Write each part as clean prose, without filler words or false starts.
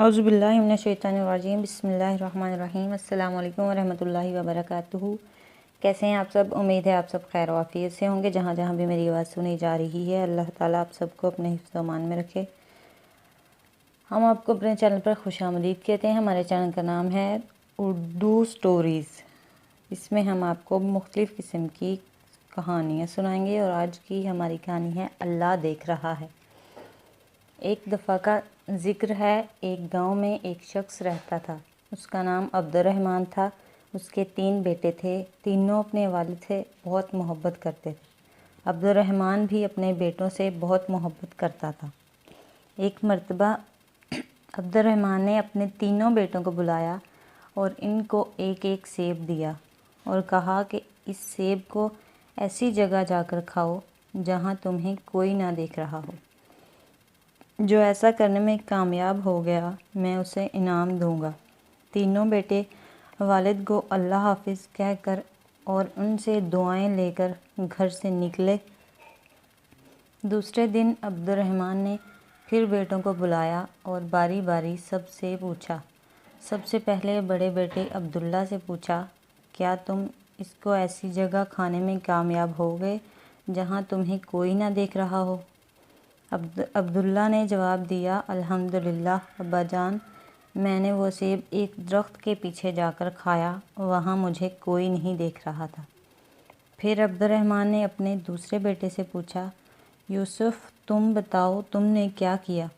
औज़ुबिल्लाहि मिनश्शैतानिर्रजीम बिस्मिल्लाहिर्रहमानिर्रहीम अस्सलामु अलैकुम वरहमतुल्लाहि वबरकातुहू। कैसे हैं आप सब? उम्मीद है आप सब खैर और आफियत से होंगे। जहाँ जहाँ भी मेरी आवाज़ सुनी जा रही है, अल्लाह ताला आप सबको अपने हिफ्ज़ व अमान में रखे। हम आपको अपने चैनल पर खुशामदीद कहते हैं। हमारे चैनल का नाम है उर्दू स्टोरीज़। इसमें हम आपको मुख्तलिफ़ किस्म की कहानियाँ सुनाएंगे और आज की हमारी कहानी है अल्लाह देख रहा है। एक दफ़ा का ज़िक्र है, एक गांव में एक शख्स रहता था। उसका नाम अब्दुर्रहमान था। उसके 3 बेटे थे। तीनों अपने वालिद से बहुत मोहब्बत करते थे। अब्दुर्रहमान भी अपने बेटों से बहुत मोहब्बत करता था। एक मर्तबा अब्दुर्रहमान ने अपने तीनों बेटों को बुलाया और इनको एक एक सेब दिया और कहा कि इस सेब को ऐसी जगह जाकर खाओ जहाँ तुम्हें कोई ना देख रहा हो। जो ऐसा करने में कामयाब हो गया, मैं उसे इनाम दूंगा। तीनों बेटे वालिद को अल्लाह हाफिज़ कहकर और उनसे दुआएं लेकर घर से निकले। दूसरे दिन अब्दुर्रहमान ने फिर बेटों को बुलाया और बारी बारी सबसे पूछा। सबसे पहले बड़े बेटे अब्दुल्ला से पूछा, क्या तुम इसको ऐसी जगह खाने में कामयाब हो गए जहाँ तुम्हें कोई ना देख रहा हो? अब्दुल्ला ने जवाब दिया, अल्हम्दुलिल्लाह अब्बाजान, मैंने वो सेब एक दरख्त के पीछे जाकर खाया, वहाँ मुझे कोई नहीं देख रहा था। फिर अब्दुर्रहमान ने अपने दूसरे बेटे से पूछा, यूसुफ तुम बताओ तुमने क्या किया?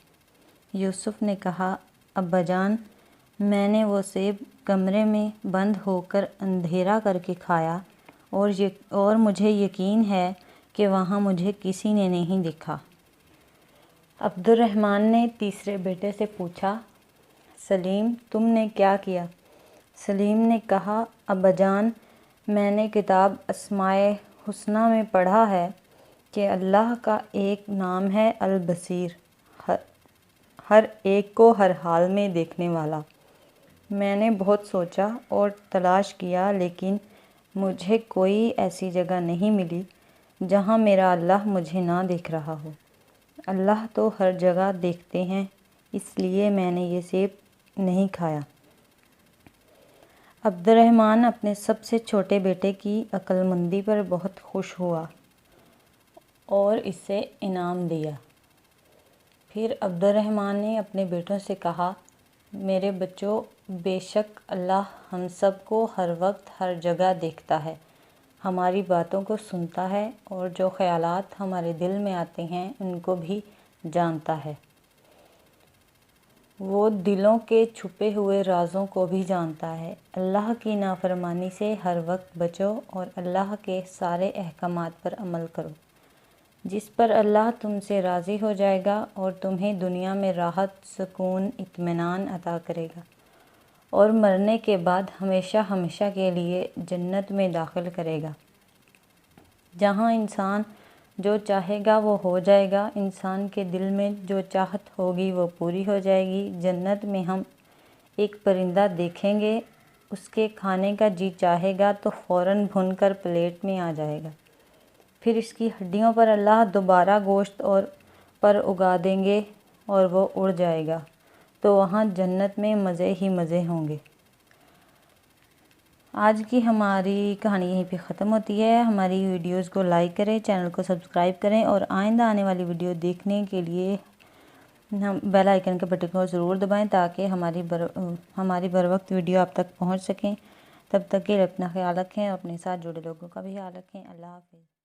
यूसुफ ने कहा, अब्बाजान, मैंने वो सेब कमरे में बंद होकर अंधेरा करके खाया और मुझे यकीन है कि वहाँ मुझे किसी ने नहीं देखा। अब्दुर्रहमान ने तीसरे बेटे से पूछा, सलीम तुमने क्या किया? सलीम ने कहा, अब्बाजान, मैंने किताब अस्माए हुस्ना में पढ़ा है कि अल्लाह का एक नाम है अल बसीर, हर एक को हर हाल में देखने वाला। मैंने बहुत सोचा और तलाश किया, लेकिन मुझे कोई ऐसी जगह नहीं मिली जहाँ मेरा अल्लाह मुझे ना देख रहा हो। अल्लाह तो हर जगह देखते हैं, इसलिए मैंने ये सेब नहीं खाया। अब्दुर्रहमान अपने सबसे छोटे बेटे की अक्लमंदी पर बहुत खुश हुआ और इसे इनाम दिया। फिर अब्दुर्रहमान ने अपने बेटों से कहा, मेरे बच्चों, बेशक अल्लाह हम सब को हर वक्त हर जगह देखता है, हमारी बातों को सुनता है और जो ख्यालात हमारे दिल में आते हैं उनको भी जानता है। वो दिलों के छुपे हुए राज़ों को भी जानता है। अल्लाह की नाफरमानी से हर वक्त बचो और अल्लाह के सारे अहकामात पर अमल करो, जिस पर अल्लाह तुमसे राज़ी हो जाएगा और तुम्हें दुनिया में राहत, सुकून, इत्मीनान अता करेगा और मरने के बाद हमेशा हमेशा के लिए जन्नत में दाखिल करेगा, जहाँ इंसान जो चाहेगा वो हो जाएगा। इंसान के दिल में जो चाहत होगी वो पूरी हो जाएगी। जन्नत में हम एक परिंदा देखेंगे, उसके खाने का जी चाहेगा तो फ़ौरन भुनकर प्लेट में आ जाएगा। फिर इसकी हड्डियों पर अल्लाह दोबारा गोश्त और पर उगा देंगे और वो उड़ जाएगा, तो वहाँ जन्नत में मज़े ही मज़े होंगे। आज की हमारी कहानी यहीं पे ख़त्म होती है। हमारी वीडियोस को लाइक करें, चैनल को सब्सक्राइब करें और आइंदा आने वाली वीडियो देखने के लिए हम बेल आइकन के बटन को ज़रूर दबाएं ताकि हमारी बर वक्त वीडियो आप तक पहुंच सकें। तब तक के लिए अपना ख्याल रखें और अपने साथ जुड़े लोगों का भी ख्याल रखें। अल्लाह हाफ़िज़।